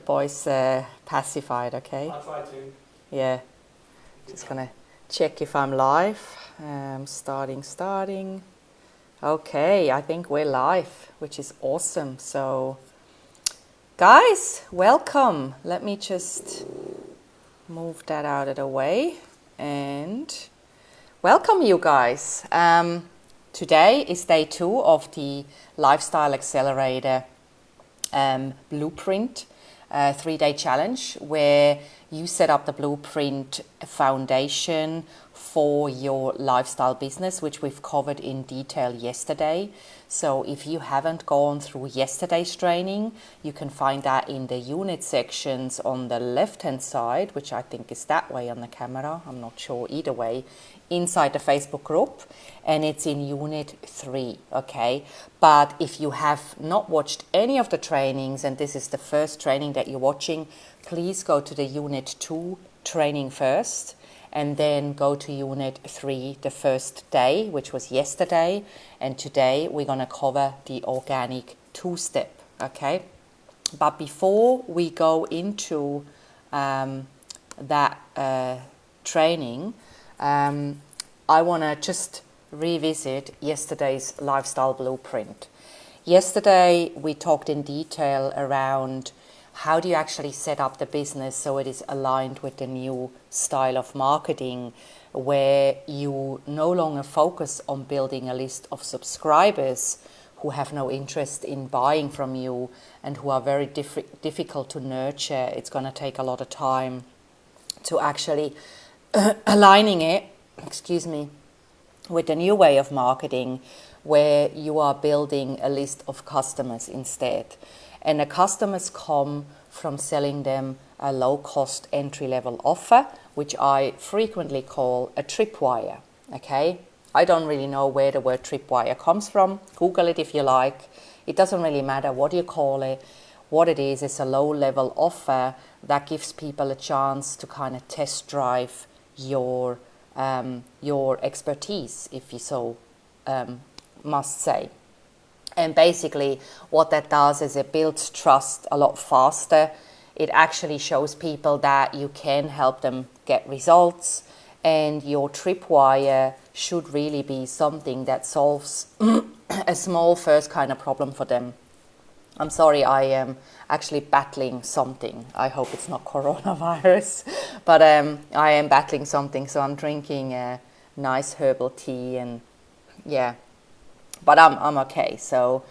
voice pacified, okay? I'll try to. Yeah. Just gonna check if I'm live. Starting. Okay, I think we're live, which is awesome. So, guys, welcome. Let me just move that out of the way and welcome you guys. Today is day 2 of the Lifestyle Accelerator Blueprint 3-day challenge, where you set up the blueprint foundation for your lifestyle business, which we've covered in detail yesterday. So if you haven't gone through yesterday's training, you can find that in the unit sections on the left hand side, which I think is that way on the camera, I'm not sure either way, inside the Facebook group, and it's in unit 3, okay? But if you have not watched any of the trainings and this is the first training that you're watching, please go to the unit 2 training first and then go to unit 3 the first day, which was yesterday, and today we're going to cover the organic 2-step, okay? But before we go into that training, I want to just revisit yesterday's lifestyle blueprint. Yesterday we talked in detail around how do you actually set up the business so it is aligned with the new style of marketing, where you no longer focus on building a list of subscribers who have no interest in buying from you and who are very difficult to nurture. It's going to take a lot of time to actually aligning it, with the new way of marketing, where you are building a list of customers instead. And the customers come from selling them a low-cost entry-level offer, which I frequently call a tripwire, okay? I don't really know where the word tripwire comes from. Google it if you like. It doesn't really matter what you call it. What it is a low-level offer that gives people a chance to kind of test drive your expertise, if you so must say. And basically what that does is it builds trust a lot faster. It actually shows people that you can help them get results, and your tripwire should really be something that solves a small first kind of problem for them. I'm sorry, I am actually battling something. I hope it's not coronavirus, but I am battling something, so I'm drinking a nice herbal tea, and yeah, but I'm okay. So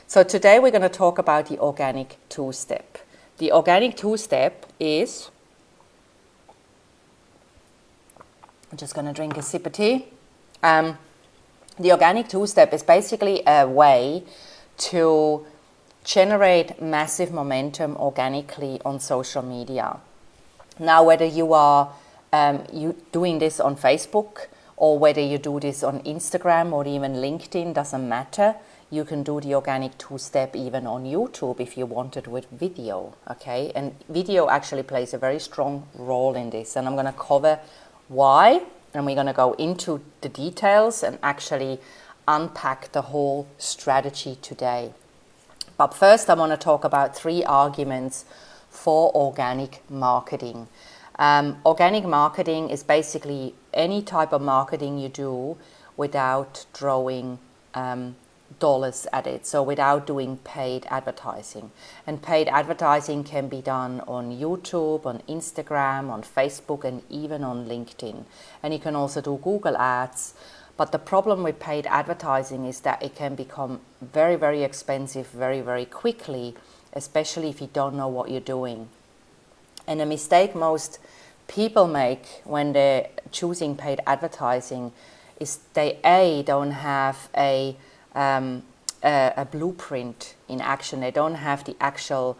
today we're going to talk about the organic 2-step. The organic 2-step is, I'm just going to drink a sip of tea. The organic 2-step is basically a way to generate massive momentum organically on social media. Now, whether you are doing this on Facebook or whether you do this on Instagram or even LinkedIn, doesn't matter. You can do the organic 2-step even on YouTube if you want it with video, okay? And video actually plays a very strong role in this, and I'm going to cover why, and we're going to go into the details and actually unpack the whole strategy today. But first, I want to talk about 3 arguments for organic marketing. Organic marketing is basically any type of marketing you do without throwing dollars at it, so without doing paid advertising. And paid advertising can be done on YouTube, on Instagram, on Facebook, and even on LinkedIn. And you can also do Google Ads. But the problem with paid advertising is that it can become very, very expensive very, very quickly, especially if you don't know what you're doing. And a mistake most people make when they're choosing paid advertising is they don't have a blueprint in action. They don't have the actual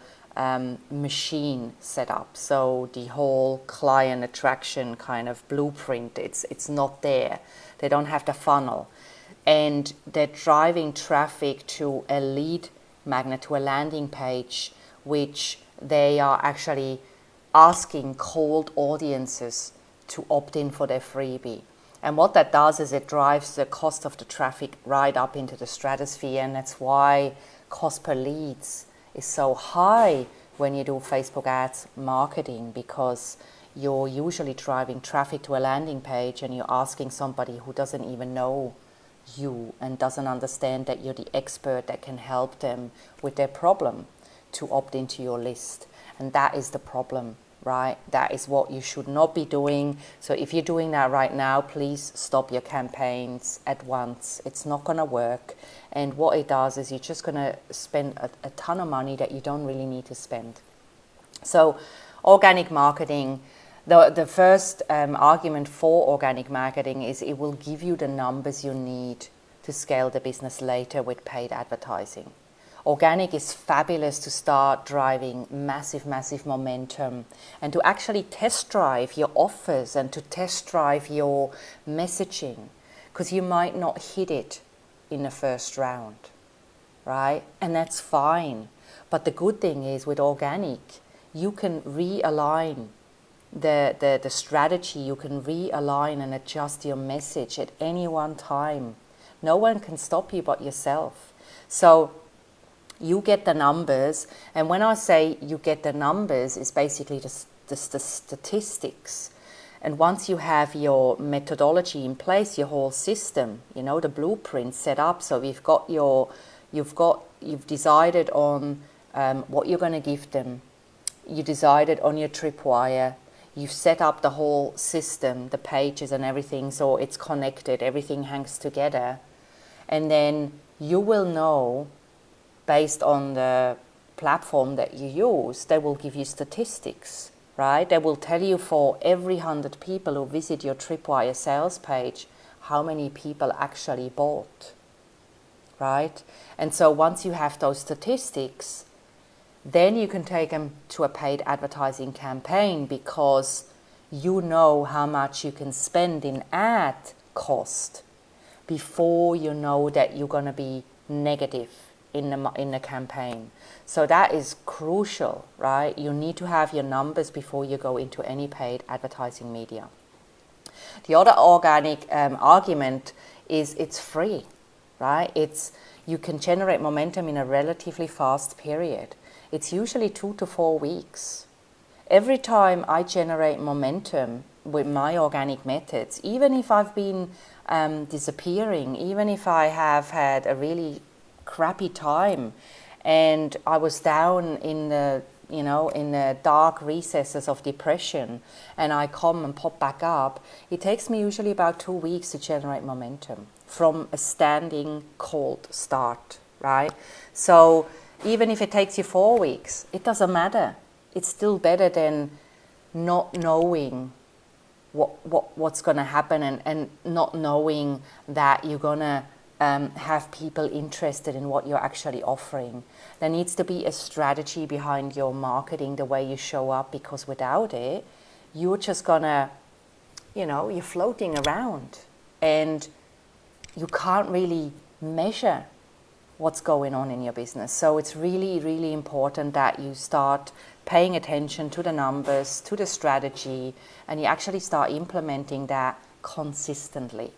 machine set up. So the whole client attraction kind of blueprint, it's not there. They don't have the funnel, and they're driving traffic to a lead magnet, to a landing page, which they are actually asking cold audiences to opt in for their freebie. And what that does is it drives the cost of the traffic right up into the stratosphere, and that's why cost per leads is so high when you do Facebook ads marketing, because you're usually driving traffic to a landing page and you're asking somebody who doesn't even know you and doesn't understand that you're the expert that can help them with their problem to opt into your list. And that is the problem, right? That is what you should not be doing. So if you're doing that right now, please stop your campaigns at once. It's not going to work. And what it does is you're just going to spend a ton of money that you don't really need to spend. So organic marketing, the first argument for organic marketing is it will give you the numbers you need to scale the business later with paid advertising. Organic is fabulous to start driving massive, massive momentum and to actually test drive your offers and to test drive your messaging, because you might not hit it in the first round, right? And that's fine. But the good thing is with organic, you can realign the strategy, you can realign and adjust your message at any one time. No one can stop you but yourself. So you get the numbers, and when I say you get the numbers, it's basically the statistics. And once you have your methodology in place, your whole system, the blueprint set up, so you've decided on what you're going to give them. You decided on your tripwire. You've set up the whole system, the pages and everything, so it's connected, everything hangs together. And then you will know, based on the platform that you use, they will give you statistics, right? They will tell you for every 100 people who visit your tripwire sales page, how many people actually bought, right? And so once you have those statistics, then you can take them to a paid advertising campaign, because you know how much you can spend in ad cost before you know that you're going to be negative in the campaign. So that is crucial, right? You need to have your numbers before you go into any paid advertising media. The other organic argument is it's free, right? You can generate momentum in a relatively fast period. It's usually 2 to 4 weeks. Every time I generate momentum with my organic methods, even if I've been disappearing, even if I have had a really crappy time and I was down in the dark recesses of depression, and I come and pop back up, it takes me usually about 2 weeks to generate momentum from a standing cold start, right? So even if it takes you 4 weeks, it doesn't matter. It's still better than not knowing what's going to happen and not knowing that you're going to have people interested in what you're actually offering. There needs to be a strategy behind your marketing, the way you show up, because without it, you're just gonna, you're floating around and you can't really measure what's going on in your business. So it's really, really important that you start paying attention to the numbers, to the strategy, and you actually start implementing that consistently.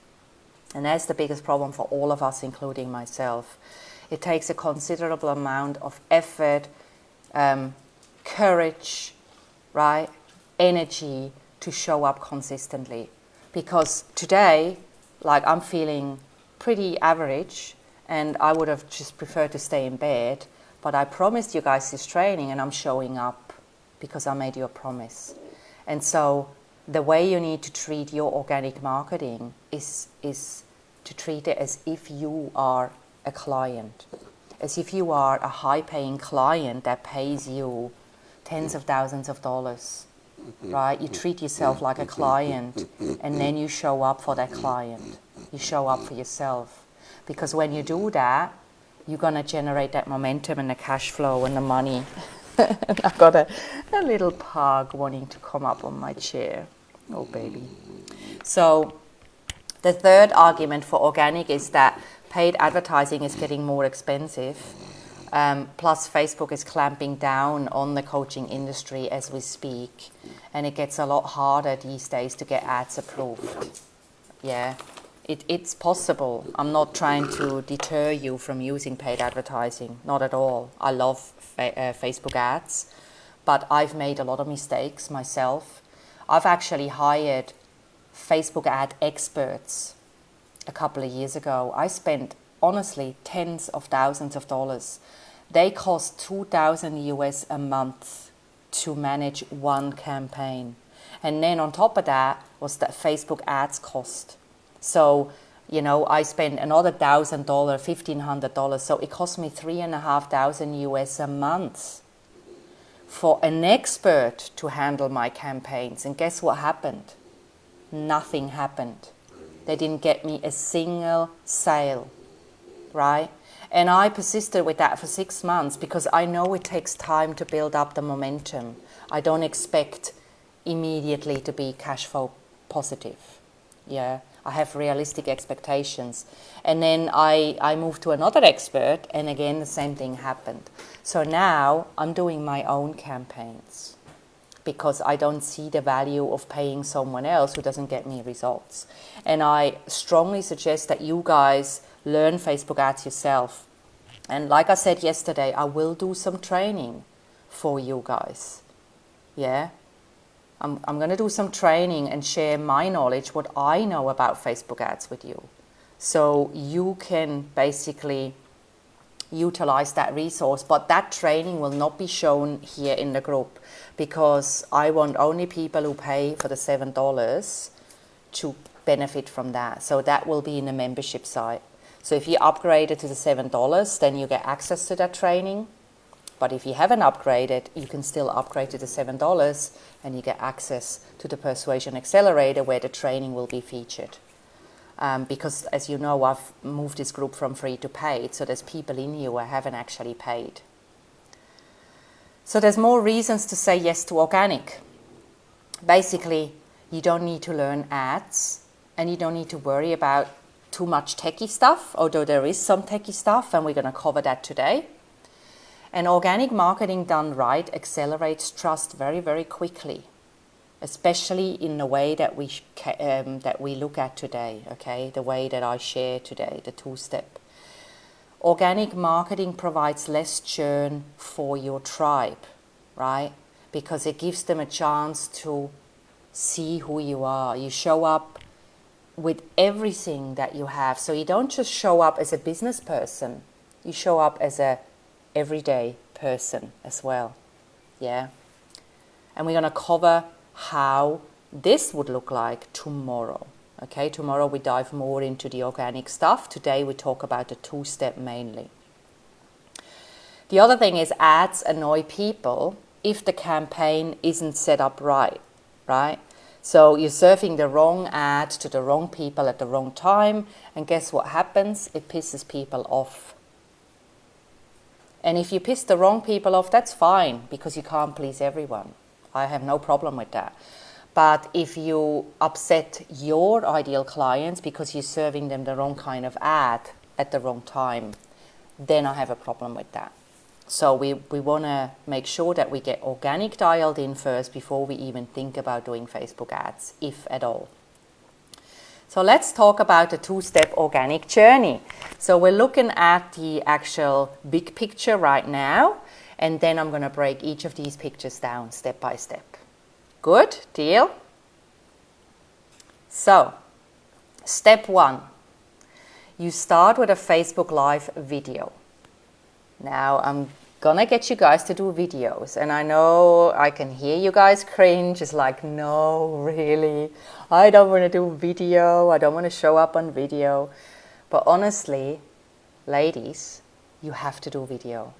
And that's the biggest problem for all of us, including myself. It takes a considerable amount of effort, courage, right, energy to show up consistently. Because today, I'm feeling pretty average, and I would have just preferred to stay in bed. But I promised you guys this training, and I'm showing up because I made you a promise. And so the way you need to treat your organic marketing is to treat it as if you are a client, as if you are a high-paying client that pays you tens of thousands of dollars, right? You treat yourself like a client, and then you show up for that client. You show up for yourself. Because when you do that, you're going to generate that momentum and the cash flow and the money. I've got a little pug wanting to come up on my chair. Oh, baby. So the third argument for organic is that paid advertising is getting more expensive. Plus, Facebook is clamping down on the coaching industry as we speak. And it gets a lot harder these days to get ads approved. Yeah, it's possible. I'm not trying to deter you from using paid advertising. Not at all. I love Facebook ads. but I've made a lot of mistakes myself. I've actually hired Facebook ad experts a couple of years ago. I spent, honestly, tens of thousands of dollars. They cost $2,000 a month to manage one campaign. And then on top of that was that Facebook ads cost. So, I spent another $1,000, $1,500. So it cost me $3,500 a month for an expert to handle my campaigns. And guess what happened? Nothing happened. They didn't get me a single sale, right? And I persisted with that for 6 months because I know it takes time to build up the momentum. I don't expect immediately to be cash flow positive. Yeah, I have realistic expectations. And then I moved to another expert, and again the same thing happened. So now I'm doing my own campaigns because I don't see the value of paying someone else who doesn't get me results. And I strongly suggest that you guys learn Facebook ads yourself. And like I said yesterday, I will do some training for you guys. Yeah, I'm going to do some training and share my knowledge, what I know about Facebook ads with you. So you can basically utilize that resource, but that training will not be shown here in the group because I want only people who pay for the $7 to benefit from that. So that will be in the membership site. So if you upgrade to the $7, then you get access to that training. But if you haven't upgraded, you can still upgrade to the $7 and you get access to the Persuasion Accelerator where the training will be featured. Because as you know, I've moved this group from free to paid, so there's people in you who haven't actually paid. So there's more reasons to say yes to organic. Basically, you don't need to learn ads and you don't need to worry about too much techie stuff, although there is some techie stuff and we're going to cover that today. And organic marketing done right accelerates trust very, very quickly, especially in the way that we look at today, okay? The way that I share today, the two-step. Organic marketing provides less churn for your tribe, right? Because it gives them a chance to see who you are. You show up with everything that you have. So you don't just show up as a business person. You show up as a everyday person as well. Yeah. And we're going to cover how this would look like tomorrow. Okay, tomorrow we dive more into the organic stuff. Today we talk about the two-step mainly. The other thing is ads annoy people if the campaign isn't set up right, right? So you're surfing the wrong ad to the wrong people at the wrong time, and guess what happens? It pisses people off. And if you piss the wrong people off, that's fine, because you can't please everyone. I have no problem with that. But if you upset your ideal clients because you're serving them the wrong kind of ad at the wrong time, then I have a problem with that. So we want to make sure that we get organic dialed in first before we even think about doing Facebook ads, if at all. So let's talk about the two-step organic journey. So we're looking at the actual big picture right now, and then I'm going to break each of these pictures down step by step. Good? Deal? So, step 1. You start with a Facebook Live video. Now, I'm going to get you guys to do videos. And I know I can hear you guys cringe. It's like, no, really? I don't want to do video. I don't want to show up on video. But honestly, ladies, you have to do video.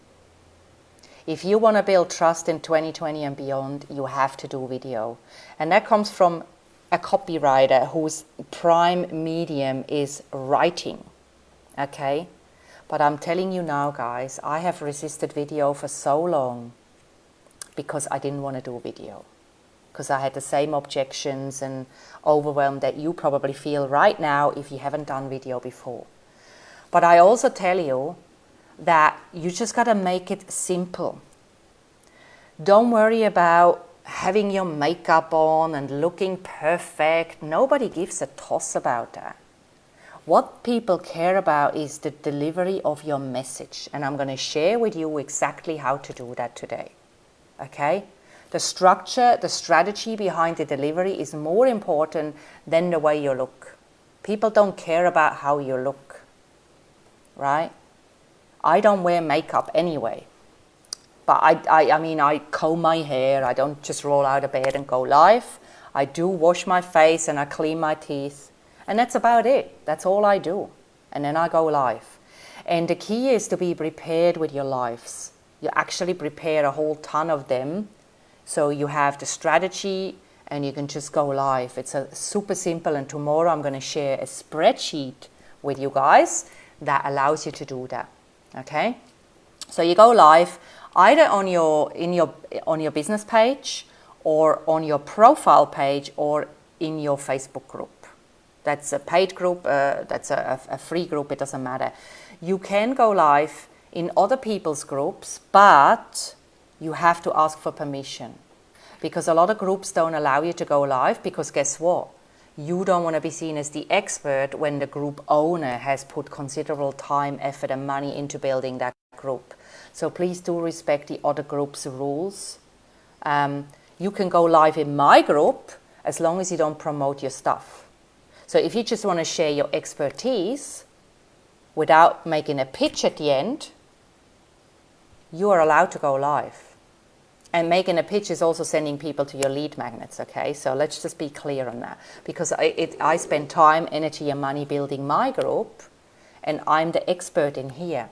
If you want to build trust in 2020 and beyond, you have to do video. And that comes from a copywriter whose prime medium is writing. Okay? But I'm telling you now, guys, I have resisted video for so long because I didn't want to do video. Because I had the same objections and overwhelm that you probably feel right now if you haven't done video before. But I also tell you that you just got to make it simple. Don't worry about having your makeup on and looking perfect. Nobody gives a toss about that. What people care about is the delivery of your message. And I'm going to share with you exactly how to do that today. Okay? The structure, the strategy behind the delivery is more important than the way you look. People don't care about how you look, right? I don't wear makeup anyway. But I mean, I comb my hair. I don't just roll out of bed and go live. I do wash my face and I clean my teeth. And that's about it. That's all I do. And then I go live. And the key is to be prepared with your lives. You actually prepare a whole ton of them. So you have the strategy and you can just go live. It's a super simple, and tomorrow I'm going to share a spreadsheet with you guys that allows you to do that. Okay? So you go live either on your business page or on your profile page or in your Facebook group. That's a paid group, that's a free group, it doesn't matter. You can go live in other people's groups, but you have to ask for permission, because a lot of groups don't allow you to go live, because guess what? You don't want to be seen as the expert when the group owner has put considerable time, effort and money into building that group. So please do respect the other group's rules. You can go live in my group as long as you don't promote your stuff. So if you just want to share your expertise without making a pitch at the end, you are allowed to go live. And making a pitch is also sending people to your lead magnets, okay? So let's just be clear on that. Because I spend time, energy and money building my group, and I'm the expert in here.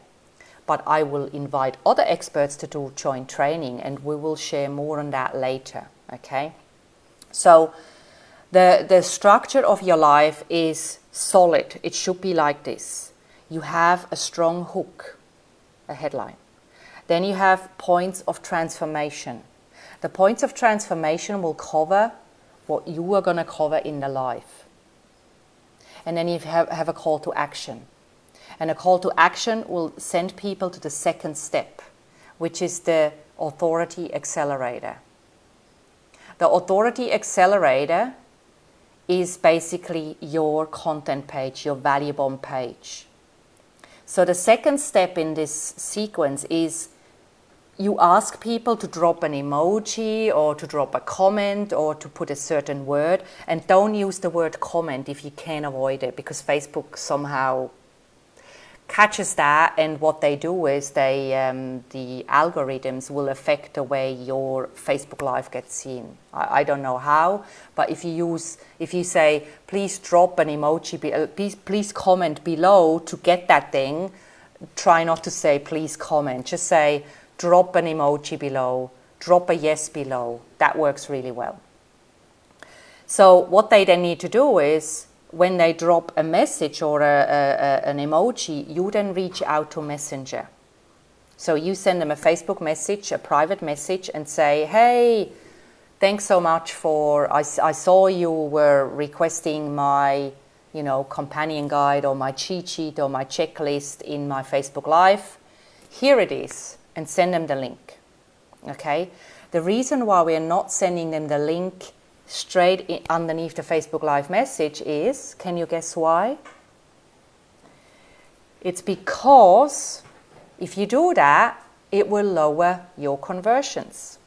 But I will invite other experts to do joint training, and we will share more on that later, okay? So the structure of your life is solid. It should be like this. You have a strong hook, a headline. Then you have points of transformation. The points of transformation will cover what you are going to cover in the life. And then you have a call to action. And a call to action will send people to the second step, which is the Authority Accelerator. The Authority Accelerator is basically your content page, your value bomb page. So the second step in this sequence is you ask people to drop an emoji or to drop a comment or to put a certain word, and don't use the word comment if you can avoid it, because Facebook somehow catches that, and what they do is the algorithms will affect the way your Facebook Live gets seen. I don't know how, but if you say please drop an emoji, please comment below to get that thing, try not to say please comment, just say drop an emoji below, drop a yes below. That works really well. So what they then need to do is, when they drop a message or an emoji, you then reach out to Messenger. So you send them a Facebook message, a private message, and say, hey, thanks so much for, I saw you were requesting my, companion guide or my cheat sheet or my checklist in my Facebook Live. Here it is, and send them the link. Okay? The reason why we're not sending them the link straight underneath the Facebook Live message is, can you guess why? It's because if you do that, it will lower your conversions.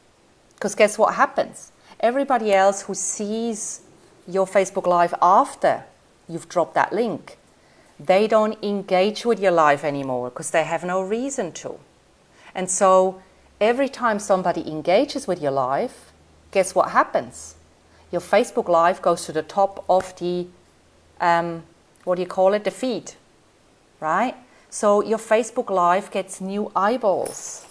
Because guess what happens? Everybody else who sees your Facebook Live after you've dropped that link, they don't engage with your live anymore because they have no reason to. And so every time somebody engages with your live, guess what happens? Your Facebook Live goes to the top of the, the feed, right? So your Facebook Live gets new eyeballs.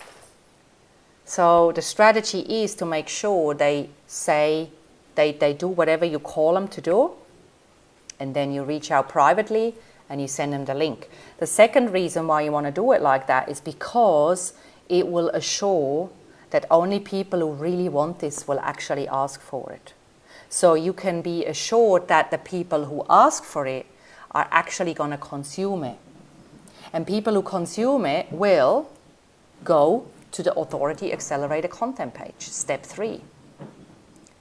So the strategy is to make sure they do whatever you call them to do, and then you reach out privately and you send them the link. The second reason why you want to do it like that is because it will assure that only people who really want this will actually ask for it. So you can be assured that the people who ask for it are actually going to consume it. And people who consume it will go to the Authority Accelerator content page, step 3.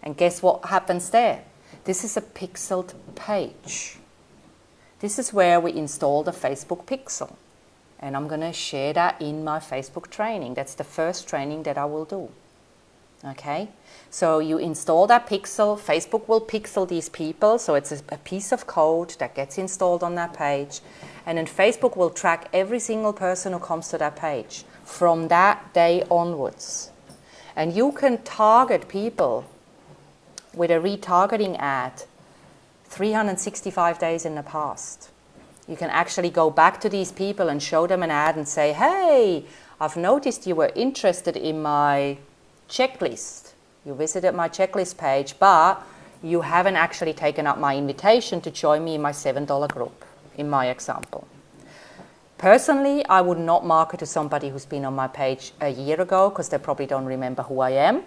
And guess what happens there? This is a pixeled page. This is where we install the Facebook Pixel. And I'm going to share that in my Facebook training. That's the first training that I will do. Okay, so you install that pixel. Facebook will pixel these people, so it's a piece of code that gets installed on that page, and then Facebook will track every single person who comes to that page from that day onwards. And you can target people with a retargeting ad 365 days in the past. You can actually go back to these people and show them an ad and say, hey, I've noticed you were interested in my checklist. You visited my checklist page, but you haven't actually taken up my invitation to join me in my $7 group, in my example. Personally, I would not market to somebody who's been on my page a year ago because they probably don't remember who I am.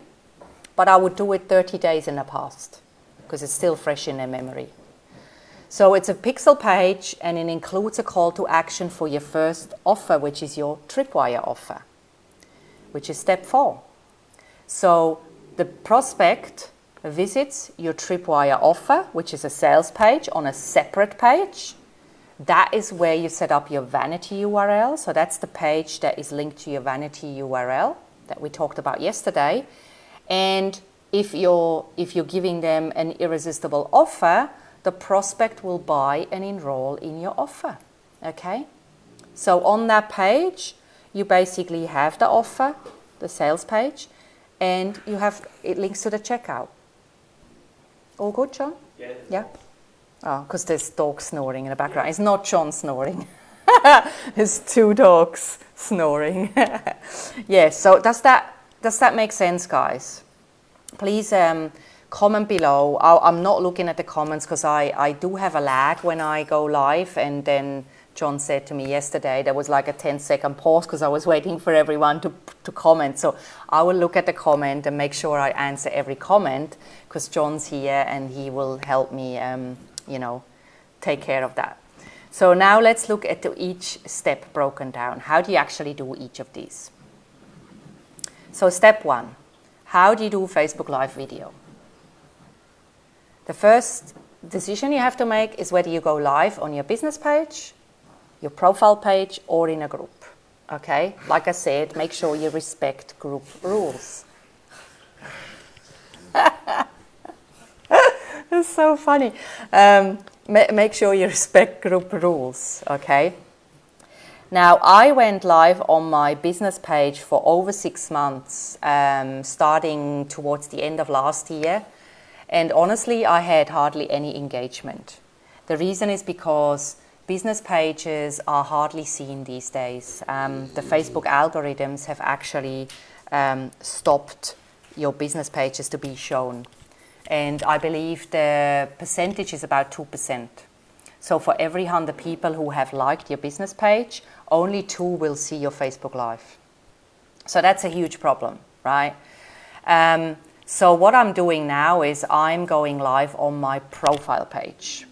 But I would do it 30 days in the past because it's still fresh in their memory. So it's a pixel page, and it includes a call to action for your first offer, which is your Tripwire offer, which is step 4. So the prospect visits your Tripwire offer, which is a sales page on a separate page. That is where you set up your vanity URL. So that's the page that is linked to your vanity URL that we talked about yesterday. And if you're giving them an irresistible offer, the prospect will buy and enroll in your offer. Okay? So on that page, you basically have the offer, the sales page, and you have it links to the checkout. All good, John? Yeah. Oh, because there's dogs snoring in the background. It's not John snoring. There's 2 dogs snoring. Yeah, so does that make sense, guys? Please comment below. I'm not looking at the comments because I do have a lag when I go live, and then John said to me yesterday there was like a 10-second pause because I was waiting for everyone to comment. So I will look at the comment and make sure I answer every comment because John's here and he will help me take care of that. So now let's look at each step broken down. How do you actually do each of these? So step 1, how do you do Facebook Live video? The first decision you have to make is whether you go live on your business page, your profile page, or in a group. Okay? Like I said, make sure you respect group rules. It's so funny. Make sure you respect group rules, okay? Now, I went live on my business page for over 6 months, starting towards the end of last year. And honestly, I had hardly any engagement. The reason is because business pages are hardly seen these days. The Facebook algorithms have actually stopped your business pages to be shown. And I believe the percentage is about 2%. So for every 100 people who have liked your business page, only 2 will see your Facebook Live. So that's a huge problem, right? So what I'm doing now is I'm going live on my profile page.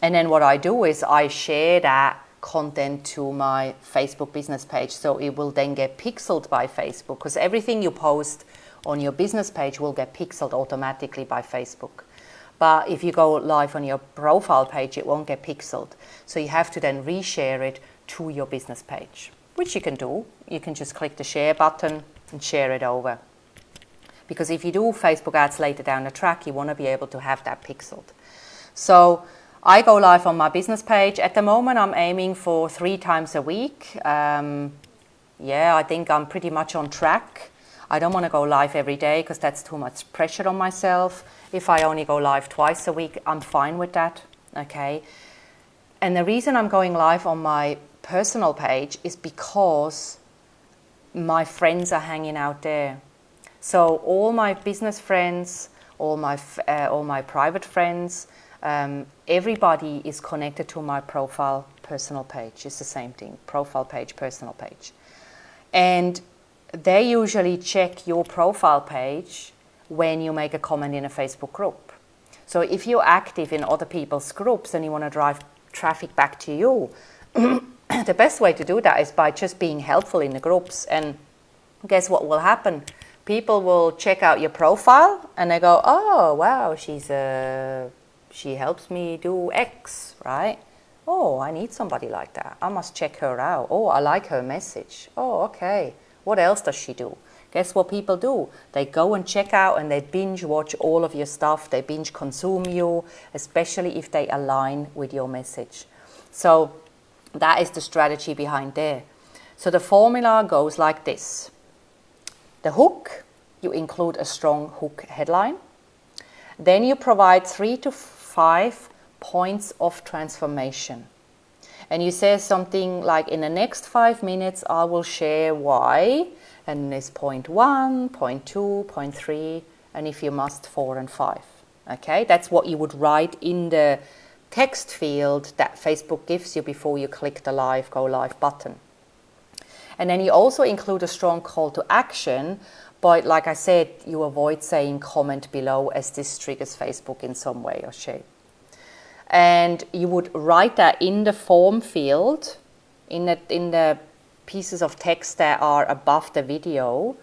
And then what I do is I share that content to my Facebook business page. So it will then get pixeled by Facebook because everything you post on your business page will get pixeled automatically by Facebook. But if you go live on your profile page, it won't get pixeled. So you have to then reshare it to your business page, which you can do. You can just click the share button and share it over. Because if you do Facebook ads later down the track, you want to be able to have that pixeled. So I go live on my business page. At the moment, I'm aiming for 3 times a week. I think I'm pretty much on track. I don't want to go live every day because that's too much pressure on myself. If I only go live twice a week, I'm fine with that, okay? And the reason I'm going live on my personal page is because my friends are hanging out there. So all my business friends, all my private friends, everybody is connected to my profile personal page. It's the same thing, profile page, personal page. And they usually check your profile page when you make a comment in a Facebook group. So if you're active in other people's groups and you want to drive traffic back to you, the best way to do that is by just being helpful in the groups. And guess what will happen? People will check out your profile and they go, oh, wow, she helps me do X, right? Oh, I need somebody like that. I must check her out. Oh, I like her message. Oh, okay. What else does she do? guess what people do? They go and check out and they binge watch all of your stuff. They binge consume you, especially if they align with your message. So that is the strategy behind there. So the formula goes like this. The hook, you include a strong hook headline. Then you provide 3 to 5 points of transformation. And you say something like, in the next 5 minutes, I will share why. And there's point 1, point 2, point 3, and if you must, 4 and 5. Okay, that's what you would write in the text field that Facebook gives you before you click the go live button. And then you also include a strong call to action, but like I said, you avoid saying comment below, as this triggers Facebook in some way or shape. And you would write that in the form field, in the pieces of text that are above the video.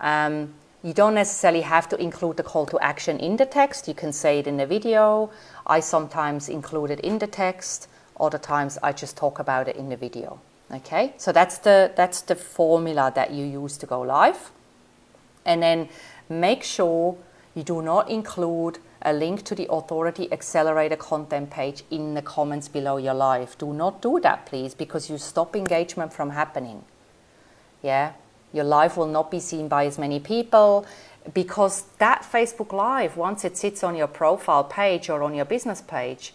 You don't necessarily have to include the call to action in the text. You can say it in the video. I sometimes include it in the text. Other times I just talk about it in the video. Okay, so that's the formula that you use to go live. And then make sure you do not include a link to the Authority Accelerator content page in the comments below your live. Do not do that, please, because you stop engagement from happening. Yeah, your live will not be seen by as many people, because that Facebook Live, once it sits on your profile page or on your business page,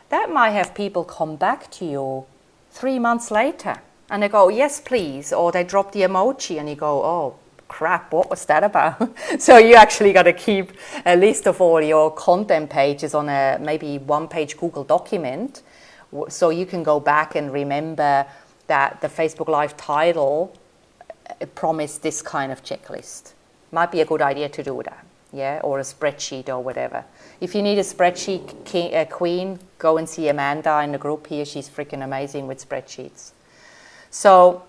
that might have people come back to you 3 months later and they go, yes, please, or they drop the emoji and you go, oh, crap, what was that about? So you actually got to keep a list of all your content pages on a maybe 1-page Google document, so you can go back and remember that the Facebook Live title promised this kind of checklist. Might be a good idea to do that, yeah, or a spreadsheet or whatever. If you need a spreadsheet queen, go and see Amanda in the group here. She's freaking amazing with spreadsheets. So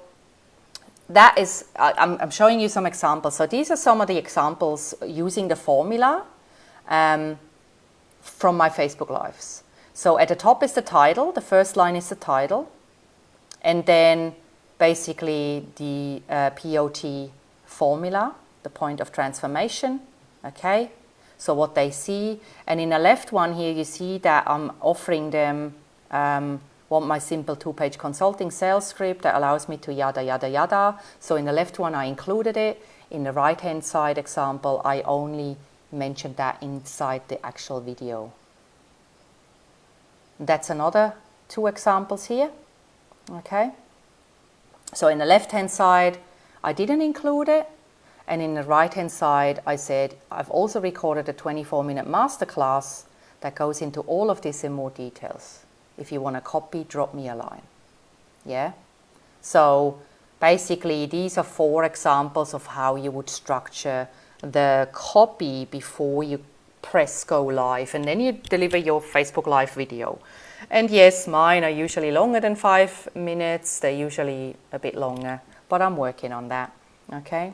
that is, I'm showing you some examples. So these are some of the examples using the formula from my Facebook Lives. So at the top is the title. The first line is the title. And then basically the POT formula, the point of transformation. Okay, so what they see. And in the left one here, you see that I'm offering them want my simple 2-page consulting sales script that allows me to yada, yada, yada. So in the left one, I included it. In the right-hand side example, I only mentioned that inside the actual video. That's another 2 examples here. Okay. So in the left-hand side, I didn't include it. And in the right-hand side, I said, I've also recorded a 24-minute masterclass that goes into all of this in more details. If you want to copy, drop me a line. Yeah? So basically, these are 4 examples of how you would structure the copy before you press go live. And then you deliver your Facebook Live video. And yes, mine are usually longer than 5 minutes. They're usually a bit longer. But I'm working on that. Okay?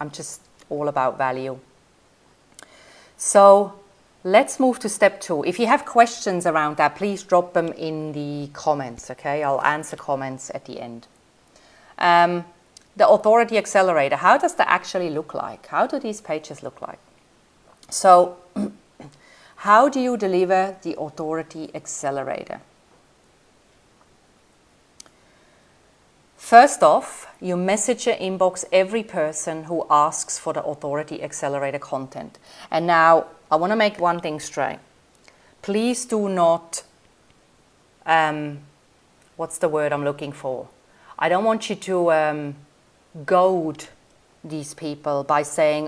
I'm just all about value. So let's move to step 2. If you have questions around that, please drop them in the comments, okay? I'll answer comments at the end. The Authority Accelerator, how does that actually look like? How do these pages look like? So how do you deliver the Authority Accelerator? First off, you message or inbox every person who asks for the Authority Accelerator content. And now, I want to make one thing straight. Please do not, what's the word I'm looking for? I don't want you to goad these people by saying,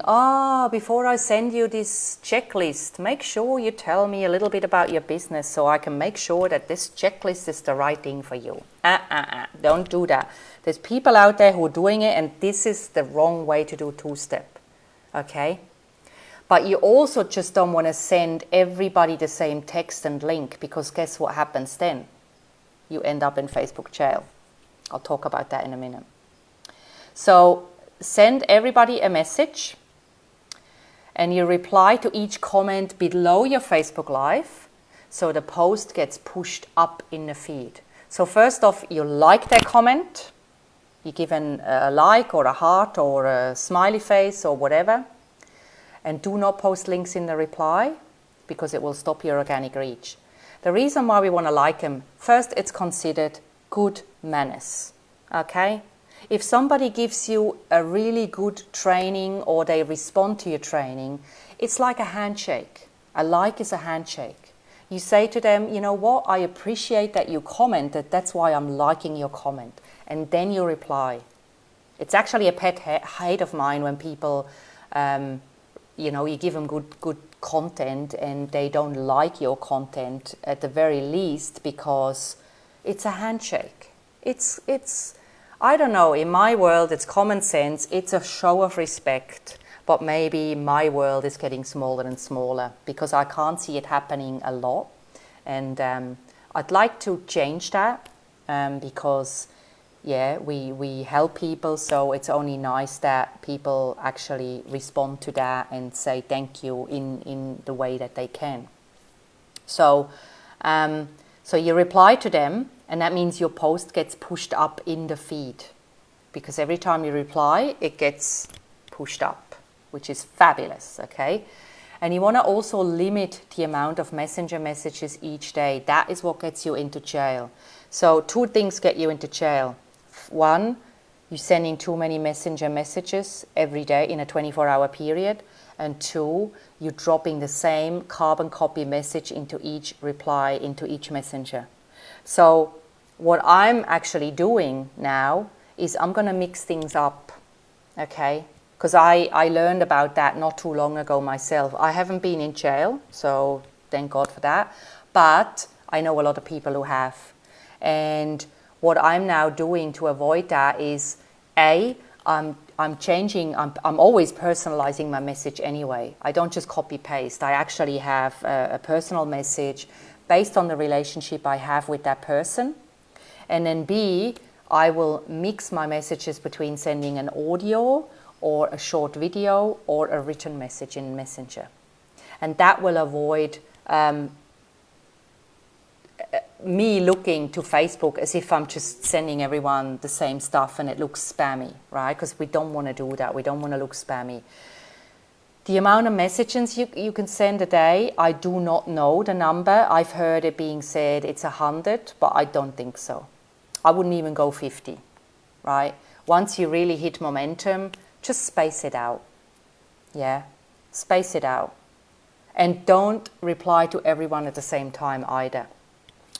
before I send you this checklist, make sure you tell me a little bit about your business so I can make sure that this checklist is the right thing for you. Don't do that. There's people out there who are doing it, and this is the wrong way to do 2-step. Okay? But you also just don't want to send everybody the same text and link, because guess what happens then? You end up in Facebook jail. I'll talk about that in a minute. So send everybody a message and you reply to each comment below your Facebook Live so the post gets pushed up in the feed. So first off, you like their comment, You give a like or a heart or a smiley face or whatever. And do not post links in the reply because it will stop your organic reach. The reason why we want to like them, first, it's considered good manners, okay? If somebody gives you a really good training or they respond to your training, it's like a handshake. A like is a handshake. You say to them, you know what, I appreciate that you commented, that's why I'm liking your comment. And then you reply. It's actually a pet hate of mine when people, you give them good content and they don't like your content at the very least because it's a handshake. It's I don't know, in my world it's common sense, it's a show of respect, but maybe my world is getting smaller and smaller because I can't see it happening a lot. And I'd like to change that because we help people, so it's only nice that people actually respond to that and say thank you in the way that they can. So you reply to them, and that means your post gets pushed up in the feed because every time you reply, it gets pushed up, which is fabulous, okay? And you want to also limit the amount of messenger messages each day. That is what gets you into jail. So 2 things get you into jail. 1, you're sending too many messenger messages every day in a 24-hour period. And 2, you're dropping the same carbon copy message into each reply, into each messenger. So what I'm actually doing now is I'm going to mix things up, okay? Because I learned about that not too long ago myself. I haven't been in jail, so thank God for that. But I know a lot of people who have. And what I'm now doing to avoid that is, I'm always personalizing my message anyway. I don't just copy paste. I actually have a personal message based on the relationship I have with that person. And then B, I will mix my messages between sending an audio or a short video or a written message in Messenger. And that will avoid me looking to Facebook as if I'm just sending everyone the same stuff and it looks spammy, right? Because we don't want to do that. We don't want to look spammy. The amount of messages you can send a day, I do not know the number. I've heard it being said it's 100, but I don't think so. I wouldn't even go 50, right? Once you really hit momentum, just space it out. Yeah, space it out. And don't reply to everyone at the same time either.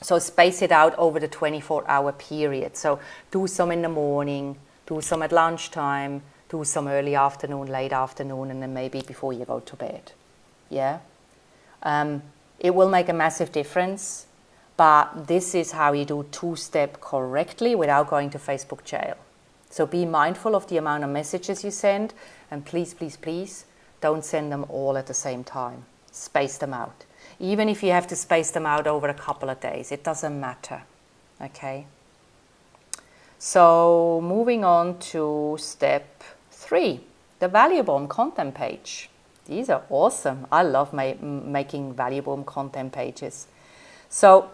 So space it out over the 24-hour period. So do some in the morning, do some at lunchtime, do some early afternoon, late afternoon, and then maybe before you go to bed. Yeah? It will make a massive difference, but this is how you do 2-step correctly without going to Facebook jail. So be mindful of the amount of messages you send, and please, please, please, don't send them all at the same time. Space them out. Even if you have to space them out over a couple of days, it doesn't matter, okay? So moving on to step 3, the value bomb content page. These are awesome. I love making value bomb content pages. So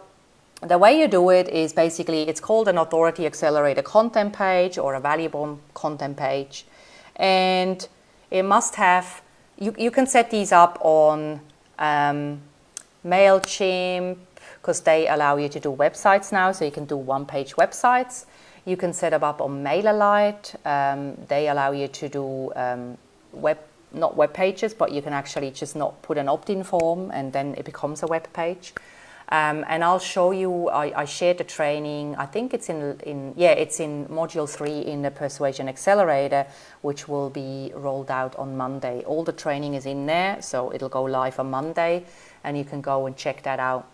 the way you do it is basically, it's called an Authority Accelerator content page or a value bomb content page. And it must have, you can set these up on MailChimp, because they allow you to do websites now, so you can do one-page websites. You can set them up on MailerLite. They allow you to do not web pages, but you can actually just not put an opt-in form and then it becomes a web page. And I'll show you, I shared the training, I think it's it's in module 3 in the Persuasion Accelerator, which will be rolled out on Monday. All the training is in there, so it'll go live on Monday, and you can go and check that out.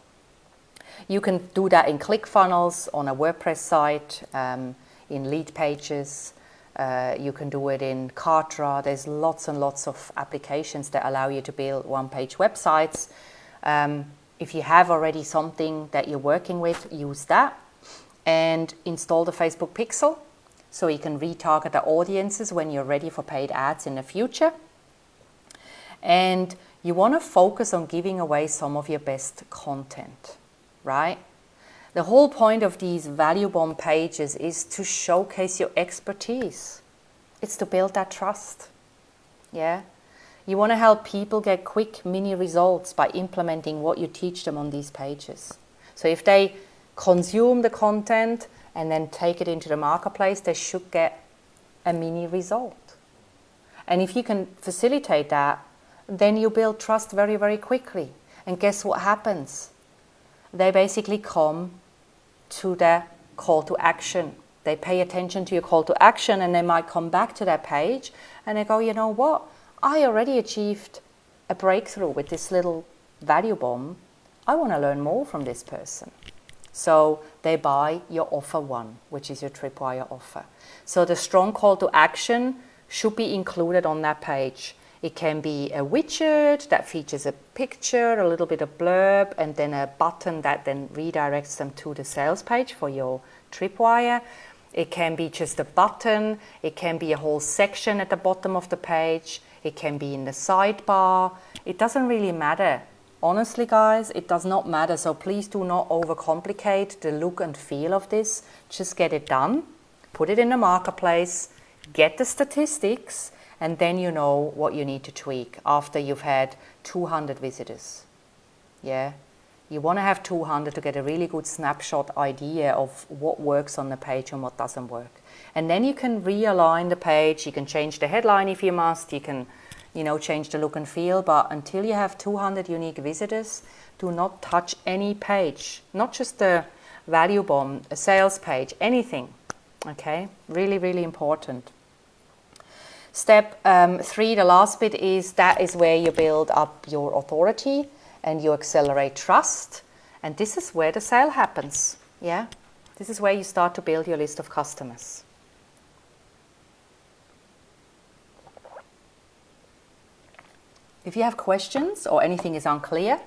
You can do that in ClickFunnels, on a WordPress site, in lead pages. You can do it in Kartra. There's lots and lots of applications that allow you to build one-page websites. If you have already something that you're working with, use that. And install the Facebook Pixel so you can retarget the audiences when you're ready for paid ads in the future. And you want to focus on giving away some of your best content, right? The whole point of these value bomb pages is to showcase your expertise. It's to build that trust. Yeah? You want to help people get quick mini results by implementing what you teach them on these pages. So if they consume the content and then take it into the marketplace, they should get a mini result. And if you can facilitate that, then you build trust very, very quickly. And guess what happens? They basically come to the call to action. They pay attention to your call to action, and they might come back to that page and they go, you know what? I already achieved a breakthrough with this little value bomb. I want to learn more from this person. So they buy your offer 1, which is your Tripwire offer. So the strong call to action should be included on that page. It can be a widget that features a picture, a little bit of blurb, and then a button that then redirects them to the sales page for your Tripwire. It can be just a button. It can be a whole section at the bottom of the page. It can be in the sidebar. It doesn't really matter. Honestly, guys, it does not matter. So please do not overcomplicate the look and feel of this. Just get it done. Put it in the marketplace. Get the statistics. And then you know what you need to tweak after you've had 200 visitors. Yeah? You want to have 200 to get a really good snapshot idea of what works on the page and what doesn't work. And then you can realign the page. You can change the headline if you must. You can, change the look and feel. But until you have 200 unique visitors, do not touch any page. Not just the value bomb, a sales page, anything. Okay? Really, really important. Step 3, the last bit is that is where you build up your authority and you accelerate trust. And this is where the sale happens. Yeah? This is where you start to build your list of customers. If you have questions or anything is unclear,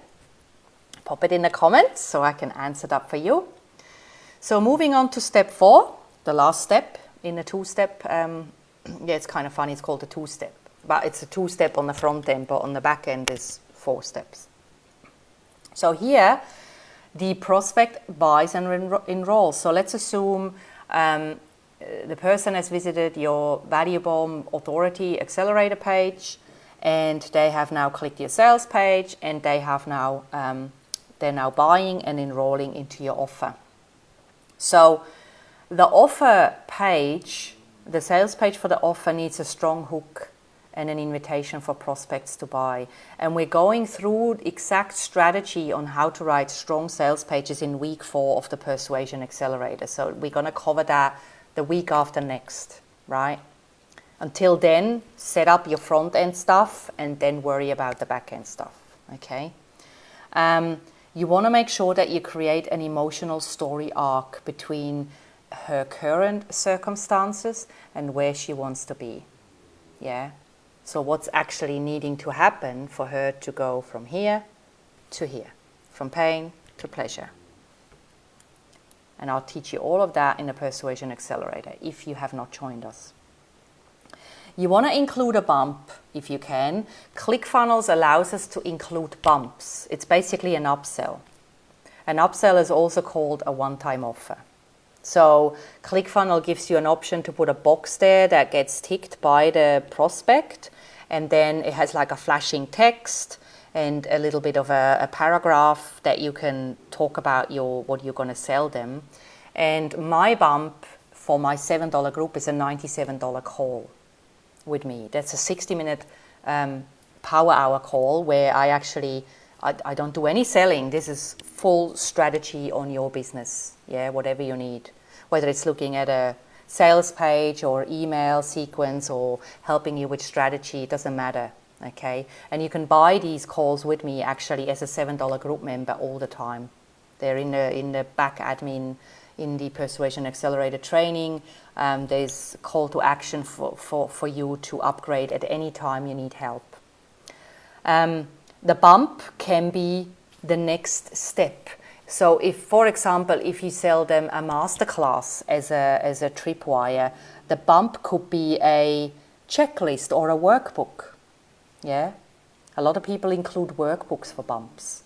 pop it in the comments so I can answer that for you. So moving on to step 4, the last step in the 2-step. Yeah, it's kind of funny. It's called a 2-step, but it's a 2-step on the front end, but on the back end is 4 steps. So here, the prospect buys and enrolls. So let's assume the person has visited your Value Bomb Authority Accelerator page, and they have now clicked your sales page, and they have now they're now buying and enrolling into your offer. So the offer page, the sales page for the offer, needs a strong hook and an invitation for prospects to buy. And we're going through exact strategy on how to write strong sales pages in week 4 of the Persuasion Accelerator. So we're going to cover that the week after next, right? Until then, set up your front end stuff and then worry about the back end stuff, okay? You want to make sure that you create an emotional story arc between her current circumstances and where she wants to be. Yeah? So what's actually needing to happen for her to go from here to here, from pain to pleasure. And I'll teach you all of that in the Persuasion Accelerator if you have not joined us. You want to include a bump if you can. ClickFunnels allows us to include bumps. It's basically an upsell. An upsell is also called a one-time offer. So ClickFunnels gives you an option to put a box there that gets ticked by the prospect, and then it has like a flashing text and a little bit of a paragraph that you can talk about what you're going to sell them. And my bump for my $7 group is a $97 call with me. That's a 60-minute power hour call where I don't do any selling. This is full strategy on your business, yeah, whatever you need. Whether it's looking at a sales page or email sequence or helping you with strategy, it doesn't matter, okay? And you can buy these calls with me actually as a $7 group member all the time. They're in the back admin in the Persuasion Accelerator training. There's a call to action for you to upgrade at any time you need help. The bump can be the next step. So if, for example, if you sell them a masterclass as a Tripwire, the bump could be a checklist or a workbook. Yeah? A lot of people include workbooks for bumps.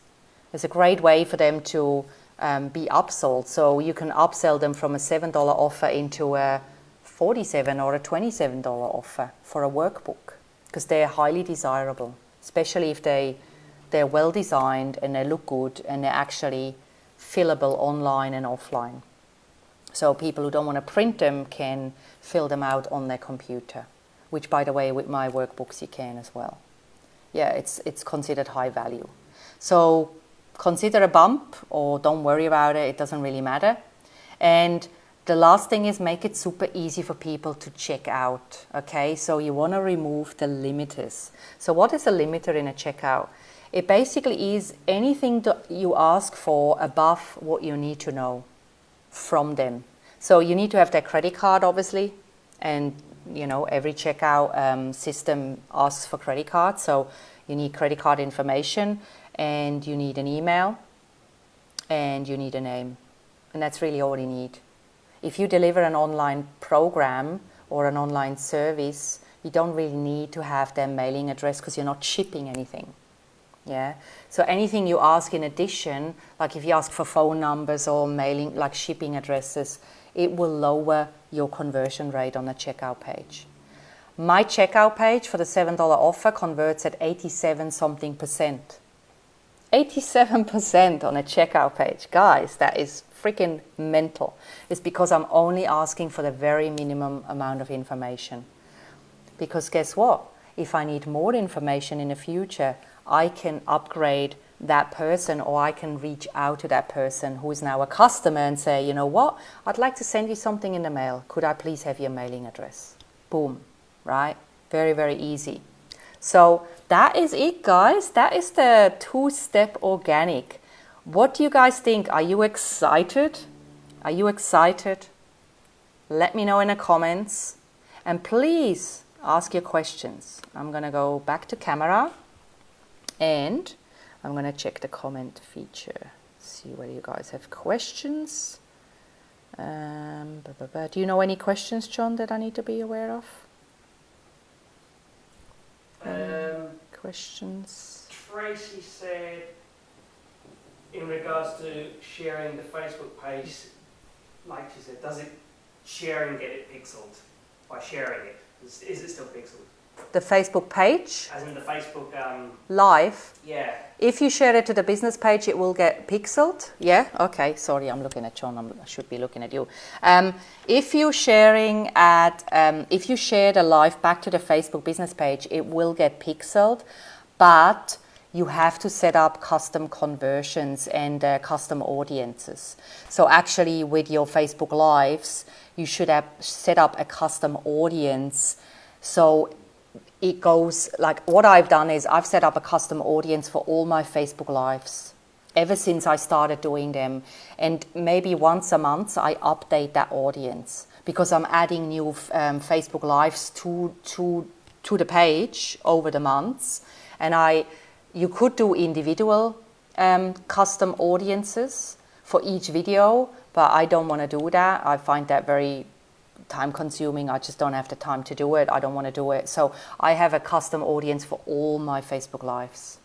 It's a great way for them to be upsold. So you can upsell them from a $7 offer into a $47 or a $27 offer for a workbook, because they're highly desirable, especially if they're well designed and they look good and they're actually fillable online and offline. So people who don't want to print them can fill them out on their computer, which, by the way, with my workbooks you can as well. Yeah, it's considered high value. So consider a bump, or don't worry about it, it doesn't really matter. And the last thing is, make it super easy for people to check out, okay? So you want to remove the limiters. So what is a limiter in a checkout? It basically is anything that you ask for above what you need to know from them. So you need to have their credit card, obviously, and every checkout system asks for credit cards. So you need credit card information, and you need an email, and you need a name. And that's really all you need. If you deliver an online program or an online service, you don't really need to have their mailing address, because you're not shipping anything. Yeah. So anything you ask in addition, like if you ask for phone numbers or mailing, like shipping addresses, it will lower your conversion rate on the checkout page. My checkout page for the $7 offer converts at 87 something percent. 87% on a checkout page. Guys, that is freaking mental. It's because I'm only asking for the very minimum amount of information. Because guess what? If I need more information in the future, I can upgrade that person, or I can reach out to that person who is now a customer and say, you know what? I'd like to send you something in the mail. Could I please have your mailing address? Boom, right? Very, very easy. So that is it, guys. That is the two-step organic. What do you guys think? Are you excited? Are you excited? Let me know in the comments. And please ask your questions. I'm going to go back to camera and I'm going to check the comment feature. See whether you guys have questions. Do you know any questions, John, that I need to be aware of? Questions? Tracy said, in regards to sharing the Facebook page, like she said, does it sharing get it pixeled by sharing it? Is it still pixeled? The Facebook page? As in the Facebook... Live? Yeah. If you share it to the business page, it will get pixeled. Yeah? Okay. Sorry, I'm looking at John. I should be looking at you. If you share the live back to the Facebook business page, it will get pixeled, but you have to set up custom conversions and custom audiences. So actually, with your Facebook Lives, you should have set up a custom audience. So it goes like, what I've done is I've set up a custom audience for all my Facebook Lives ever since I started doing them. And maybe once a month I update that audience, because I'm adding new Facebook Lives to the page over the months. And you could do individual custom audiences for each video, but I don't want to do that. I find that very time consuming. I just don't have the time to do it. I don't want to do it. So I have a custom audience for all my Facebook Lives.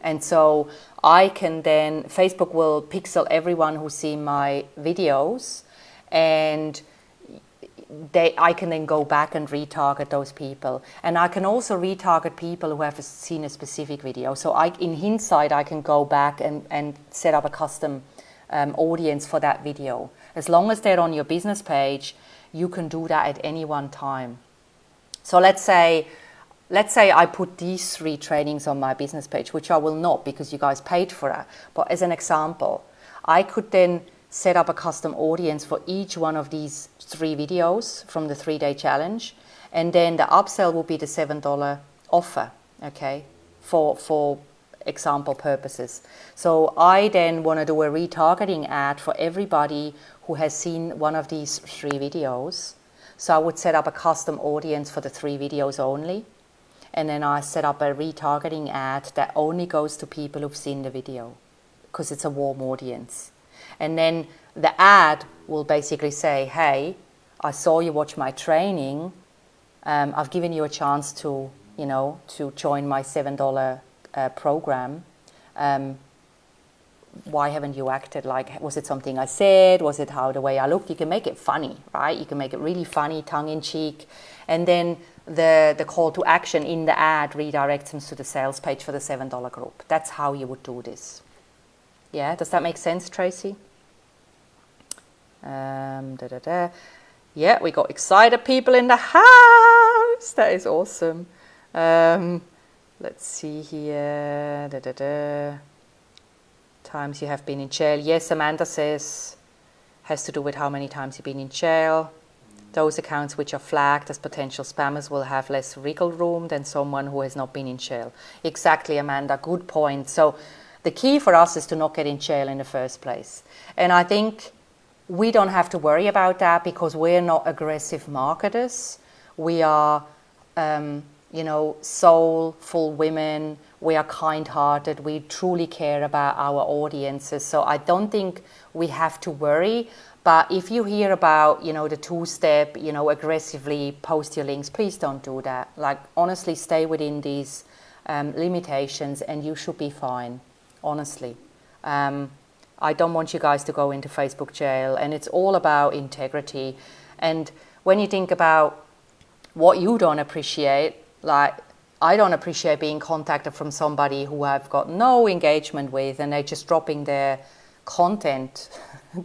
And so I can then, Facebook will pixel everyone who's seen my videos, and I can then go back and retarget those people. And I can also retarget people who have seen a specific video. So in hindsight, I can go back and set up a custom audience for that video. As long as they're on your business page, you can do that at any one time. So let's say I put these 3 trainings on my business page, which I will not, because you guys paid for that. But as an example, I could then set up a custom audience for each one of these 3 videos from the 3-day challenge. And then the upsell will be the $7 offer, okay, for example purposes. So I then want to do a retargeting ad for everybody who has seen one of these 3 videos. So I would set up a custom audience for the 3 videos only. And then I set up a retargeting ad that only goes to people who've seen the video, because it's a warm audience. And then the ad will basically say, hey, I saw you watch my training. I've given you a chance to join my $7 program. why haven't you acted? Like, was it something I said? Was it how the way I looked? You can make it funny, right? You can make it really funny, tongue-in-cheek. And then the call to action in the ad redirects them to the sales page for the $7 group. That's how you would do this. Yeah, does that make sense, Tracy? Yeah, we got excited people in the house. That is awesome. Let's see here. Times you have been in jail. Yes, Amanda says, has to do with how many times you've been in jail. Those accounts which are flagged as potential spammers will have less wriggle room than someone who has not been in jail. Exactly, Amanda. Good point. So the key for us is to not get in jail in the first place. And I think we don't have to worry about that because we're not aggressive marketers. We are, soulful women. We are kind-hearted. We truly care about our audiences. So I don't think we have to worry. But if you hear about, the two-step, aggressively post your links, please don't do that. Like, honestly, stay within these limitations and you should be fine, honestly. I don't want you guys to go into Facebook jail, and it's all about integrity. And when you think about what you don't appreciate, like, I don't appreciate being contacted from somebody who I've got no engagement with and they're just dropping their content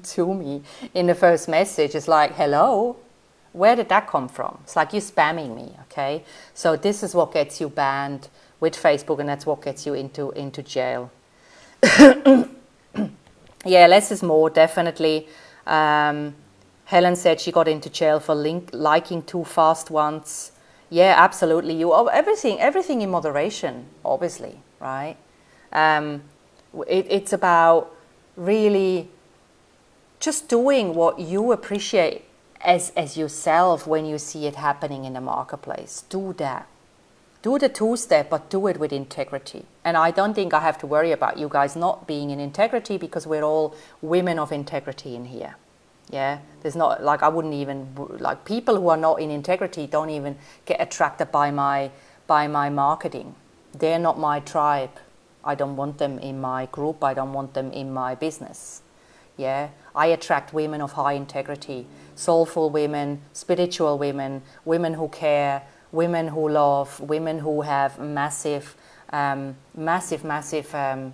to me in the first message. It's like, hello, where did that come from? It's like you're spamming me, okay? So this is what gets you banned with Facebook, and that's what gets you into jail. Yeah, less is more, definitely. Helen said she got into jail for liking too fast once. Yeah, absolutely. Everything in moderation, obviously, right? It's about really just doing what you appreciate as yourself when you see it happening in the marketplace. Do that. Do the two-step, but do it with integrity. And I don't think I have to worry about you guys not being in integrity because we're all women of integrity in here. Yeah, there's not, like, I wouldn't even, like, people who are not in integrity don't even get attracted by my marketing. They're not my tribe. I don't want them in my group. I don't want them in my business. Yeah, I attract women of high integrity, soulful women, spiritual women, women who care, women who love, women who have massive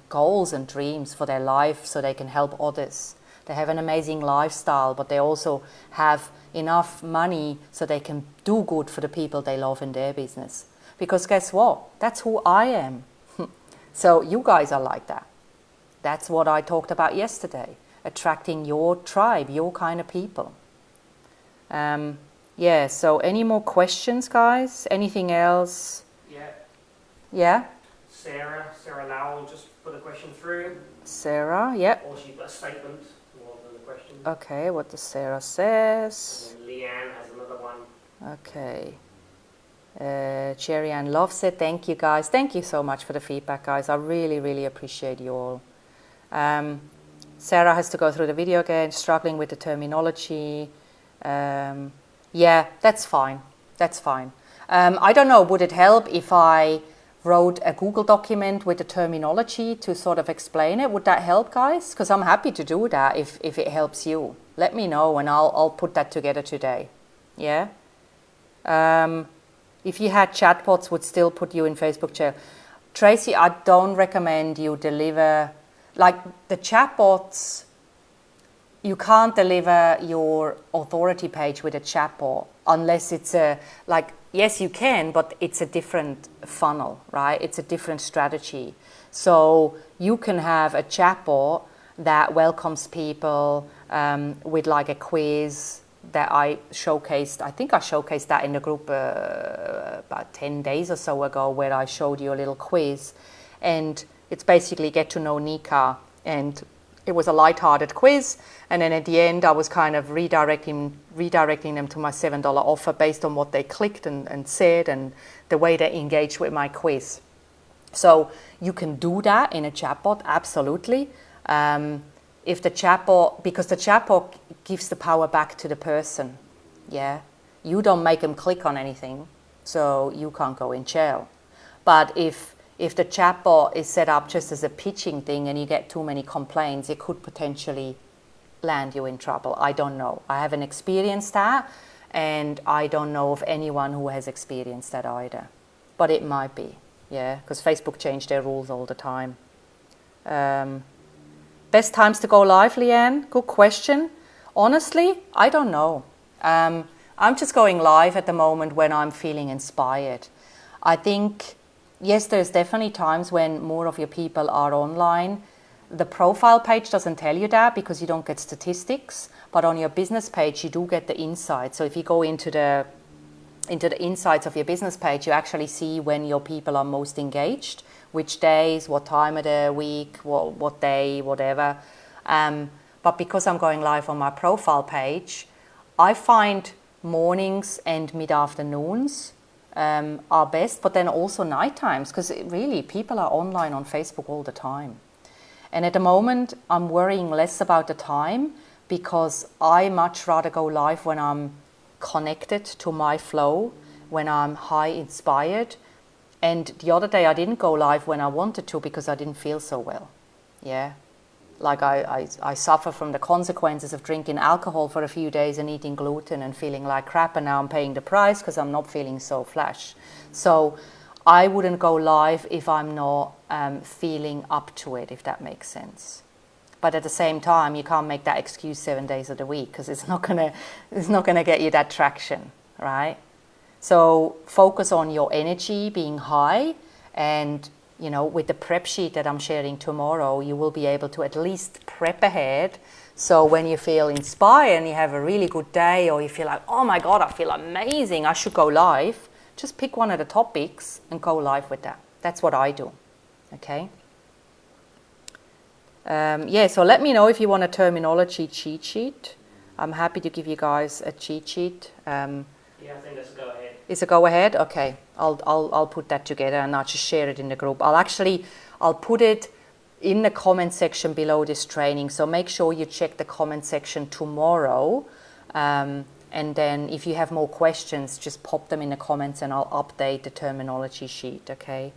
goals and dreams for their life so they can help others. They have an amazing lifestyle, but they also have enough money so they can do good for the people they love in their business. Because guess what? That's who I am. So you guys are like that. That's what I talked about yesterday. Attracting your tribe, your kind of people. Yeah, so any more questions, guys? Anything else? Yeah? Sarah Lowell just put a question through. Sarah, yep. Or she put a statement more than a question. Okay, what does Sarah says? And then Leanne has another one. Okay. Cherry Ann loves it. Thank you, guys. Thank you so much for the feedback, guys. I really, really appreciate you all. Sarah has to go through the video again, struggling with the terminology. Yeah, that's fine. That's fine. I don't know, would it help if I wrote a Google document with the terminology to sort of explain it? Would that help, guys? Because I'm happy to do that if it helps you. Let me know and I'll put that together today. Yeah? If you had chatbots, would still put you in Facebook jail. Tracy, I don't recommend you deliver, like the chatbots, you can't deliver your authority page with a chatbot unless it's yes, you can, but it's a different funnel, right? It's a different strategy. So you can have a chatbot that welcomes people with like a quiz that I showcased. I think I showcased that in the group about 10 days or so ago, where I showed you a little quiz. And it's basically get to know Nika, and it was a light-hearted quiz, and then at the end I was kind of redirecting them to my $7 offer based on what they clicked and said and the way they engaged with my quiz. So you can do that in a chatbot, absolutely. If the chatbot, because the chatbot gives the power back to the person, yeah? You don't make them click on anything, so you can't go in jail. But if if the chatbot is set up just as a pitching thing and you get too many complaints, it could potentially land you in trouble. I don't know. I haven't experienced that, and I don't know of anyone who has experienced that either. But it might be, yeah, because Facebook changed their rules all the time. Best times to go live, Leanne? Good question. Honestly, I don't know. I'm just going live at the moment when I'm feeling inspired. I think, yes, there's definitely times when more of your people are online. The profile page doesn't tell you that because you don't get statistics, but on your business page you do get the insights. So if you go into the insights of your business page, you actually see when your people are most engaged, which days, what time of the week, what day, whatever. But because I'm going live on my profile page, I find mornings and mid-afternoons are best, but then also night times, because really people are online on Facebook all the time. And at the moment, I'm worrying less about the time because I much rather go live when I'm connected to my flow, when I'm high inspired. And the other day I didn't go live when I wanted to because I didn't feel so well. Yeah. Like I suffer from the consequences of drinking alcohol for a few days and eating gluten and feeling like crap, and now I'm paying the price because I'm not feeling so flash. So I wouldn't go live if I'm not feeling up to it, if that makes sense. But at the same time, you can't make that excuse 7 days of the week because it's not gonna get you that traction, right? So focus on your energy being high, and with the prep sheet that I'm sharing tomorrow, you will be able to at least prep ahead. So when you feel inspired and you have a really good day, or you feel like, oh my God, I feel amazing, I should go live, just pick one of the topics and go live with that. That's what I do, okay? So let me know if you want a terminology cheat sheet. I'm happy to give you guys a cheat sheet. Yeah, I think that's a go ahead. Is a go ahead? Okay, I'll put that together and I'll just share it in the group. I'll put it in the comment section below this training. So make sure you check the comment section tomorrow. And then if you have more questions, just pop them in the comments and I'll update the terminology sheet, okay?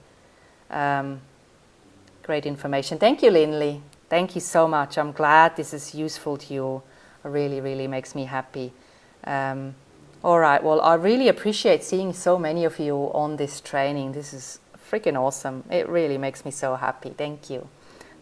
Great information. Thank you, Linley. Thank you so much. I'm glad this is useful to you. It really, really makes me happy. All right, well, I really appreciate seeing so many of you on this training. This is freaking awesome. It really makes me so happy. Thank you.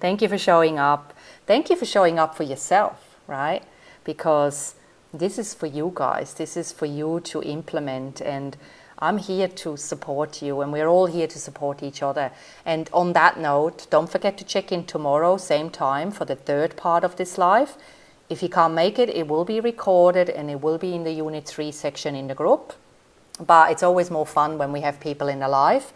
Thank you for showing up. Thank you for showing up for yourself, right? Because this is for you guys. This is for you to implement, and I'm here to support you, and we're all here to support each other. And on that note, don't forget to check in tomorrow, same time, for the third part of this live. If you can't make it, it will be recorded and it will be in the Unit 3 section in the group. But it's always more fun when we have people in the live.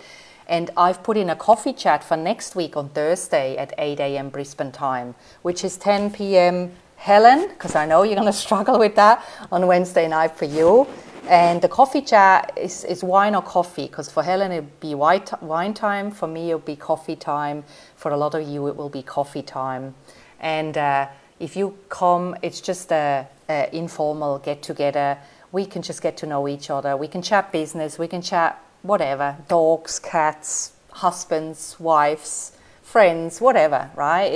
And I've put in a coffee chat for next week on Thursday at 8 a.m. Brisbane time, which is 10 p.m. Helen, because I know you're going to struggle with that on Wednesday night for you. And the coffee chat is wine or coffee, because for Helen it will be wine time, for me it will be coffee time, for a lot of you it will be coffee time. And if you come, it's just a informal get-together. We can just get to know each other. We can chat business. We can chat whatever, dogs, cats, husbands, wives, friends, whatever, right?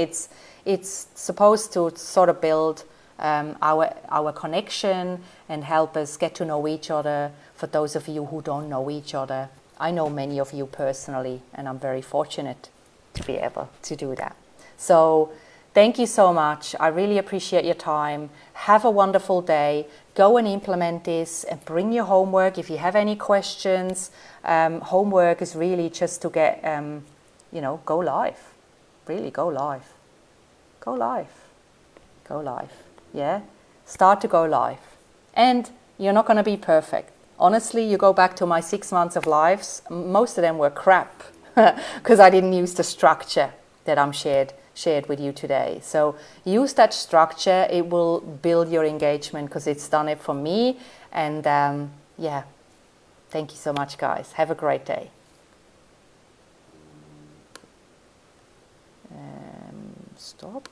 It's supposed to sort of build our connection and help us get to know each other. For those of you who don't know each other, I know many of you personally, and I'm very fortunate to be able to do that. So thank you so much. I really appreciate your time. Have a wonderful day. Go and implement this and bring your homework. If you have any questions, homework is really just to get, go live. Really, go live. Go live. Go live. Yeah? Start to go live. And you're not going to be perfect. Honestly, you go back to my 6 months of lives, most of them were crap because I didn't use the structure that I'm shared with you today. So use that structure. It will build your engagement because it's done it for me. And thank you so much, guys. Have a great day. Stop.